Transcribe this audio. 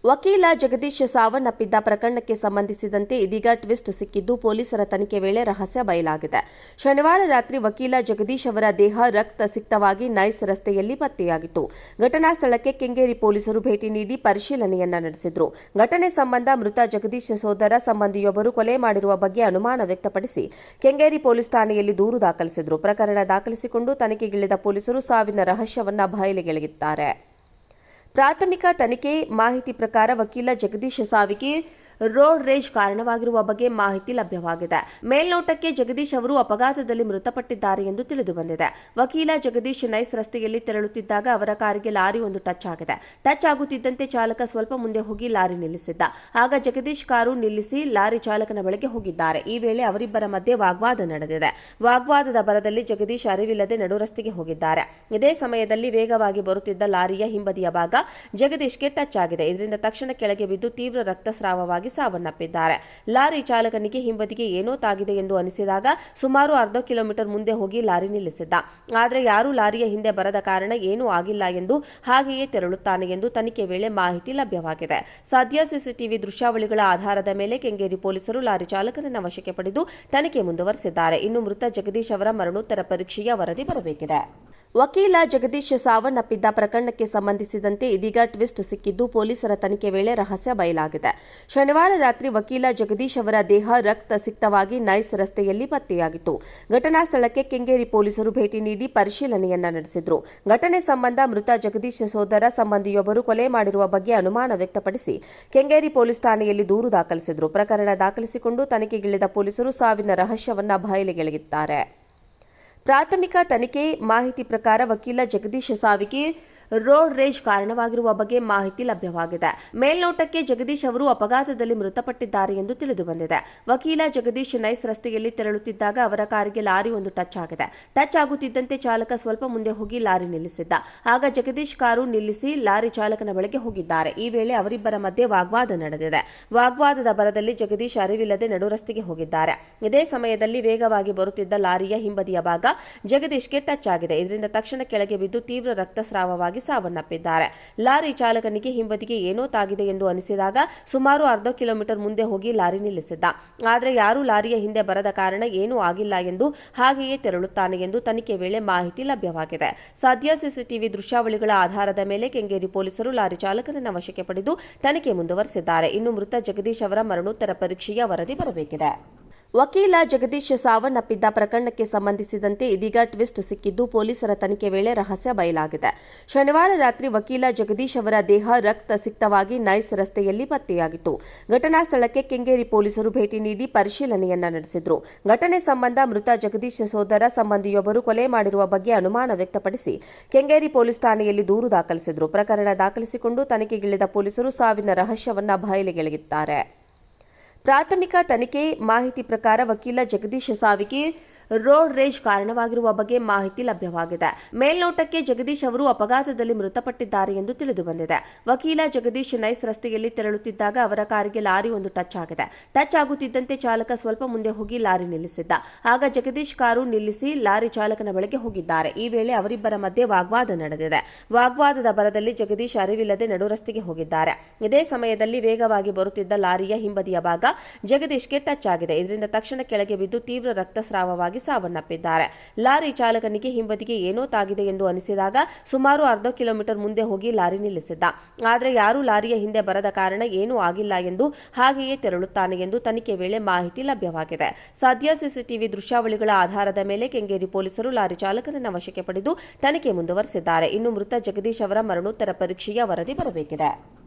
ವಕೀಲ ಜಗದೀಶ್ ಸಾವನ್ನಪ್ಪಿದ್ದ ಪ್ರಕರಣಕ್ಕೆ ಸಂಬಂಧಿಸಿದಂತೆ ಇದೀಗ ಟ್ವಿಸ್ಟ್ ಸಿಕ್ಕಿದ್ದು ಪೊಲೀಸರ ತನಿಖೆ ವೇಳೆ ರಹಸ್ಯ ಬಯಲಾಗಿದೆ. ಶನಿವಾರ ರಾತ್ರಿ ವಕೀಲ ಜಗದೀಶ್ ಅವರ ದೇಹ ರಕ್ತಸಿಕ್ತವಾಗಿ ನೈಸ್ ರಸ್ತೆಯಲ್ಲಿ ಪತ್ತೆಯಾಗಿತ್ತು. ಘಟನಾ ಸ್ಥಳಕ್ಕೆ ಕೆಂಗೇರಿ ಪೊಲೀಸರು ಭೇಟಿ ನೀಡಿ ಪರಿಶೀಲನೆಯನ್ನ ನಡೆಸಿದ್ರು. ಘಟನೆ ಸಂಬಂಧ ಮೃತ ಜಗದೀಶ್ ಸೋದರ ಸಂಬಂಧಿಯೊಬ್ಬರು ಕೊಲೆ ಮಾಡಿರುವ ಬಗ್ಗೆ ಅನುಮಾನ ವ್ಯಕ್ತಪಡಿಸಿ ಕೆಂಗೇರಿ ಪೊಲೀಸ್ ಠಾಣೆಯಲ್ಲಿ ದೂರು ದಾಖಲಿಸಿದ್ರು. ಪ್ರಕರಣ ದಾಖಲಿಸಿಕೊಂಡು ತನಿಖೆಗಿಳಿದ ಪೊಲೀಸರು ಸಾವಿನ ರಹಸ್ಯವನ್ನ ಬಯಲಿಗೆಳೆದಿದ್ದಾರೆ. ಪ್ರಾಥಮಿಕ ತನಿಖೆ ಮಾಹಿತಿ ಪ್ರಕಾರ ವಕೀಲ ಜಗದೀಶ್ ಸಾವಿಗೆ ರೋಡ್ ರೇಜ್ ಕಾರಣವಾಗಿರುವ ಬಗ್ಗೆ ಮಾಹಿತಿ ಲಭ್ಯವಾಗಿದೆ. ಮೇಲ್ನೋಟಕ್ಕೆ ಜಗದೀಶ್ ಅವರು ಅಪಘಾತದಲ್ಲಿ ಮೃತಪಟ್ಟಿದ್ದಾರೆ ಎಂದು ತಿಳಿದುಬಂದಿದೆ. ವಕೀಲ ಜಗದೀಶ್ ನೈಸ್ ರಸ್ತೆಯಲ್ಲಿ ತೆರಳುತ್ತಿದ್ದಾಗ ಅವರ ಕಾರಿಗೆ ಲಾರಿ ಒಂದು ಟಚ್ ಆಗಿದೆ. ಟಚ್ ಆಗುತ್ತಿದ್ದಂತೆ ಚಾಲಕ ಸ್ವಲ್ಪ ಮುಂದೆ ಹೋಗಿ ಲಾರಿ ನಿಲ್ಲಿಸಿದ್ದ. ಆಗ ಜಗದೀಶ್ ಕಾರು ನಿಲ್ಲಿಸಿ ಲಾರಿ ಚಾಲಕನ ಬಳಿಗೆ ಹೋಗಿದ್ದಾರೆ. ಈ ವೇಳೆ ಅವರಿಬ್ಬರ ಮಧ್ಯೆ ವಾಗ್ವಾದ ನಡೆದಿದೆ. ವಾಗ್ವಾದದ ಭರದಲ್ಲಿ ಜಗದೀಶ್ ಅರಿವಿಲ್ಲದೆ ನಡು ರಸ್ತೆಗೆ ಹೋಗಿದ್ದಾರೆ. ಇದೇ ಸಮಯದಲ್ಲಿ ವೇಗವಾಗಿ ಬರುತ್ತಿದ್ದ ಲಾರಿಯ ಹಿಂಬದಿಯ ಭಾಗ ಜಗದೀಶ್ಗೆ ಟಚ್ ಆಗಿದೆ. ಇದರಿಂದ ತಕ್ಷಣ ಕೆಳಗೆ ಬಿದ್ದು ತೀವ್ರ ರಕ್ತಸ್ರಾವವಾಗಿ ಸಾವನ್ನಪ್ಪಿದ್ದಾರೆ. ಲಾರಿ ಚಾಲಕನಿಗೆ ಹಿಂಬದಿಗೆ ಏನೋ ತಾಗಿದೆ ಎಂದು ಅನಿಸಿದಾಗ ಸುಮಾರು ಅರ್ಧ ಕಿಲೋಮೀಟರ್ ಮುಂದೆ ಹೋಗಿ ಲಾರಿ ನಿಲ್ಲಿಸಿದ್ದ. ಆದರೆ ಯಾರೂ ಲಾರಿಯ ಹಿಂದೆ ಬರದ ಕಾರಣ ಏನೂ ಆಗಿಲ್ಲ ಎಂದು ಹಾಗೆಯೇ ತೆರಳುತ್ತಾನೆ ಎಂದು ತನಿಖೆ ವೇಳೆ ಮಾಹಿತಿ ಲಭ್ಯವಾಗಿದೆ. ಸದ್ಯ ಸಿಸಿಟಿವಿ ದೃಶ್ಯಾವಳಿಗಳ ಆಧಾರದ ಮೇಲೆ ಕೆಂಗೇರಿ ಪೊಲೀಸರು ಲಾರಿ ಚಾಲಕನನ್ನ ವಶಕ್ಕೆ ಪಡೆದು ತನಿಖೆ ಮುಂದುವರೆಸಿದ್ದಾರೆ. ಇನ್ನು ಮೃತ ಜಗದೀಶ್ ಅವರ ಮರಣೋತ್ತರ ಪರೀಕ್ಷೆಯ ವರದಿ ಬರಬೇಕಿದೆ. ವಕೀಲ ಜಗದೀಶ್ ಸಾವನ್ನಪ್ಪಿದ್ದ ಪ್ರಕರಣಕ್ಕೆ ಸಂಬಂಧಿಸಿದಂತೆ ಇದೀಗ ಟ್ವಿಸ್ಟ್ ಸಿಕ್ಕಿದ್ದು ಪೊಲೀಸರ ತನಿಖೆ ವೇಳೆ ರಹಸ್ಯ ಬಯಲಾಗಿದೆ. ಶನಿವಾರ ರಾತ್ರಿ ವಕೀಲ ಜಗದೀಶ್ ಅವರ ದೇಹ ರಕ್ತಸಿಕ್ತವಾಗಿ ನೈಸ್ ರಸ್ತೆಯಲ್ಲಿ ಪತ್ತೆಯಾಗಿತ್ತು. ಘಟನಾ ಸ್ಥಳಕ್ಕೆ ಕೆಂಗೇರಿ ಪೊಲೀಸರು ಭೇಟಿ ನೀಡಿ ಪರಿಶೀಲನೆಯನ್ನ ನಡೆಸಿದ್ರು. ಘಟನೆ ಸಂಬಂಧ ಮೃತ ಜಗದೀಶ್ ಸೋದರ ಸಂಬಂಧಿಯೊಬ್ಬರು ಕೊಲೆ ಮಾಡಿರುವ ಬಗ್ಗೆ ಅನುಮಾನ ವ್ಯಕ್ತಪಡಿಸಿ ಕೆಂಗೇರಿ ಪೊಲೀಸ್ ಠಾಣೆಯಲ್ಲಿ ದೂರು ದಾಖಲಿಸಿದ್ರು. ಪ್ರಕರಣ ದಾಖಲಿಸಿಕೊಂಡು ತನಿಖೆಗಿಳಿದ ಪೊಲೀಸರು ಸಾವಿನ ರಹಸ್ಯವನ್ನ ಬಯಲಿಗೆಳೆದಿದ್ದಾರೆ. ಪ್ರಾಥಮಿಕ ತನಿಖೆ ಮಾಹಿತಿ ಪ್ರಕಾರ ವಕೀಲ ಜಗದೀಶ್ ಸಾವಿಗೆ ರೋಡ್ ರೇಜ್ ಕಾರಣವಾಗಿರುವ ಬಗ್ಗೆ ಮಾಹಿತಿ ಲಭ್ಯವಾಗಿದೆ. ಮೇಲ್ನೋಟಕ್ಕೆ ಜಗದೀಶ್ ಅವರು ಅಪಘಾತದಲ್ಲಿ ಮೃತಪಟ್ಟಿದ್ದಾರೆ ಎಂದು ತಿಳಿದುಬಂದಿದೆ. ವಕೀಲ ಜಗದೀಶ್ ನೈಸ್ ರಸ್ತೆಯಲ್ಲಿ ತೆರಳುತ್ತಿದ್ದಾಗ ಅವರ ಕಾರಿಗೆ ಲಾರಿ ಒಂದು ಟಚ್ ಆಗಿದೆ. ಟಚ್ ಆಗುತ್ತಿದ್ದಂತೆ ಚಾಲಕ ಸ್ವಲ್ಪ ಮುಂದೆ ಹೋಗಿ ಲಾರಿ ನಿಲ್ಲಿಸಿದ್ದ. ಆಗ ಜಗದೀಶ್ ಕಾರು ನಿಲ್ಲಿಸಿ ಲಾರಿ ಚಾಲಕನ ಬಳಿಗೆ ಹೋಗಿದ್ದಾರೆ. ಈ ವೇಳೆ ಅವರಿಬ್ಬರ ಮಧ್ಯೆ ವಾಗ್ವಾದ ನಡೆದಿದೆ. ವಾಗ್ವಾದದ ಭರದಲ್ಲಿ ಜಗದೀಶ್ ಅರಿವಿಲ್ಲದೆ ನಡು ರಸ್ತೆಗೆ ಹೋಗಿದ್ದಾರೆ. ಇದೇ ಸಮಯದಲ್ಲಿ ವೇಗವಾಗಿ ಬರುತ್ತಿದ್ದ ಲಾರಿಯ ಹಿಂಬದಿಯ ಭಾಗ ಜಗದೀಶ್ಗೆ ಟಚ್ ಆಗಿದೆ. ಇದರಿಂದ ತಕ್ಷಣ ಕೆಳಗೆ ಬಿದ್ದು ತೀವ್ರ ರಕ್ತಸ್ರಾವವಾಗಿ ಸಾವನ್ನಪ್ಪಿದ್ದಾರೆ. ಲಾರಿ ಚಾಲಕನಿಗೆ ಹಿಂಬದಿಗೆ ಏನೋ ತಾಗಿದೆ ಎಂದು ಅನಿಸಿದಾಗ ಸುಮಾರು ಅರ್ಧ ಕಿಲೋಮೀಟರ್ ಮುಂದೆ ಹೋಗಿ ಲಾರಿ ನಿಲ್ಲಿಸಿದ್ದ. ಆದರೆ ಯಾರೂ ಲಾರಿಯ ಹಿಂದೆ ಬರದ ಕಾರಣ ಏನೂ ಆಗಿಲ್ಲ ಎಂದು ಹಾಗೆಯೇ ತೆರಳುತ್ತಾನೆ ಎಂದು ತನಿಖೆ ವೇಳೆ ಮಾಹಿತಿ ಲಭ್ಯವಾಗಿದೆ. ಸದ್ಯ ಸಿಸಿಟಿವಿ ದೃಶ್ಯಾವಳಿಗಳ ಆಧಾರದ ಮೇಲೆ ಕೆಂಗೇರಿ ಪೊಲೀಸರು ಲಾರಿ ಚಾಲಕನನ್ನ ವಶಕ್ಕೆ ಪಡೆದು ತನಿಖೆ ಮುಂದುವರೆಸಿದ್ದಾರೆ. ಇನ್ನು ಮೃತ ಜಗದೀಶ್ ಅವರ ಮರಣೋತ್ತರ ಪರೀಕ್ಷೆಯ ವರದಿ ಬರಬೇಕಿದೆ. ವಕೀಲ ಜಗದೀಶ್ ಸಾವನ್ನಪ್ಪಿದ್ದ ಪ್ರಕರಣಕ್ಕೆ ಸಂಬಂಧಿಸಿದಂತೆ ಇದೀಗ ಟ್ವಿಸ್ಟ್ ಸಿಕ್ಕಿದ್ದು ಪೊಲೀಸರ ತನಿಖೆ ವೇಳೆ ರಹಸ್ಯ ಬಯಲಾಗಿದೆ. ಶನಿವಾರ ರಾತ್ರಿ ವಕೀಲ ಜಗದೀಶ್ ಅವರ ದೇಹ ರಕ್ತಸಿಕ್ತವಾಗಿ ನೈಸ್ ರಸ್ತೆಯಲ್ಲಿ ಪತ್ತೆಯಾಗಿತ್ತು. ಘಟನಾ ಸ್ಥಳಕ್ಕೆ ಕೆಂಗೇರಿ ಪೊಲೀಸರು ಭೇಟಿ ನೀಡಿ ಪರಿಶೀಲನೆಯನ್ನ ನಡೆಸಿದ್ರು. ಘಟನೆ ಸಂಬಂಧ ಮೃತ ಜಗದೀಶ್ ಸೋದರ ಸಂಬಂಧಿಯೊಬ್ಬರು ಕೊಲೆ ಮಾಡಿರುವ ಬಗ್ಗೆ ಅನುಮಾನ ವ್ಯಕ್ತಪಡಿಸಿ ಕೆಂಗೇರಿ ಪೊಲೀಸ್ ಠಾಣೆಯಲ್ಲಿ ದೂರು ದಾಖಲಿಸಿದ್ರು. ಪ್ರಕರಣ ದಾಖಲಿಸಿಕೊಂಡು ತನಿಖೆಗಿಳಿದ ಪೊಲೀಸರು ಸಾವಿನ ರಹಸ್ಯವನ್ನ ಬಯಲಿಗೆಳೆದಿದ್ದಾರೆ. ಪ್ರಾಥಮಿಕ ತನಿಖೆ ಮಾಹಿತಿ ಪ್ರಕಾರ ವಕೀಲ ಜಗದೀಶ್ ಸಾವಿಗೆ ರೋಡ್ ರೇಜ್ ಕಾರಣವಾಗಿರುವ ಬಗ್ಗೆ ಮಾಹಿತಿ ಲಭ್ಯವಾಗಿದೆ. ಮೇಲ್ನೋಟಕ್ಕೆ ಜಗದೀಶ್ ಅವರು ಅಪಘಾತದಲ್ಲಿ ಮೃತಪಟ್ಟಿದ್ದಾರೆ ಎಂದು ತಿಳಿದುಬಂದಿದೆ. ವಕೀಲ ಜಗದೀಶ್ ನೈಸ್ ರಸ್ತೆಯಲ್ಲಿ ತೆರಳುತ್ತಿದ್ದಾಗ ಅವರ ಕಾರಿಗೆ ಲಾರಿ ಒಂದು ಟಚ್ ಆಗಿದೆ. ಟಚ್ ಆಗುತ್ತಿದ್ದಂತೆ ಚಾಲಕ ಸ್ವಲ್ಪ ಮುಂದೆ ಹೋಗಿ ಲಾರಿ ನಿಲ್ಲಿಸಿದ್ದ. ಆಗ ಜಗದೀಶ್ ಕಾರು ನಿಲ್ಲಿಸಿ ಲಾರಿ ಚಾಲಕನ ಬಳಿಗೆ ಹೋಗಿದ್ದಾರೆ. ಈ ವೇಳೆ ಅವರಿಬ್ಬರ ಮಧ್ಯೆ ವಾಗ್ವಾದ ನಡೆದಿದೆ. ವಾಗ್ವಾದದ ಭರದಲ್ಲಿ ಜಗದೀಶ್ ಅರಿವಿಲ್ಲದೆ ನಡು ರಸ್ತೆಗೆ ಹೋಗಿದ್ದಾರೆ. ಇದೇ ಸಮಯದಲ್ಲಿ ವೇಗವಾಗಿ ಬರುತ್ತಿದ್ದ ಲಾರಿಯ ಹಿಂಬದಿಯ ಭಾಗ ಜಗದೀಶ್ಗೆ ಟಚ್ ಆಗಿದೆ. ಇದರಿಂದ ತಕ್ಷಣ ಕೆಳಗೆ ಬಿದ್ದು ತೀವ್ರ ರಕ್ತಸ್ರಾವವಾಗಿ ಸಾವನ್ನಪ್ಪಿದ್ದಾರೆ. ಲಾರಿ ಚಾಲಕನಿಗೆ ಹಿಂಬದಿಗೆ ಏನೋ ತಾಗಿದೆ ಎಂದು ಅನಿಸಿದಾಗ ಸುಮಾರು ಅರ್ಧ ಕಿಲೋಮೀಟರ್ ಮುಂದೆ ಹೋಗಿ ಲಾರಿ ನಿಲ್ಲಿಸಿದ್ದ. ಆದರೆ ಯಾರೂ ಲಾರಿಯ ಹಿಂದೆ ಬರದ ಕಾರಣ ಏನೂ ಆಗಿಲ್ಲ ಎಂದು ಹಾಗೆಯೇ ತೆರಳುತ್ತಾನೆ ಎಂದು ತನಿಖೆ ವೇಳೆ ಮಾಹಿತಿ ಲಭ್ಯವಾಗಿದೆ. ಸದ್ಯ ಸಿಸಿಟಿವಿ ದೃಶ್ಯಾವಳಿಗಳ ಆಧಾರದ ಮೇಲೆ ಕೆಂಗೇರಿ ಪೊಲೀಸರು ಲಾರಿ ಚಾಲಕನನ್ನ ವಶಕ್ಕೆ ಪಡೆದು ತನಿಖೆ ಮುಂದುವರೆಸಿದ್ದಾರೆ. ಇನ್ನು ಮೃತ ಜಗದೀಶ್ ಅವರ ಮರಣೋತ್ತರ ಪರೀಕ್ಷೆಯ ವರದಿ ಬರಬೇಕಿದೆ.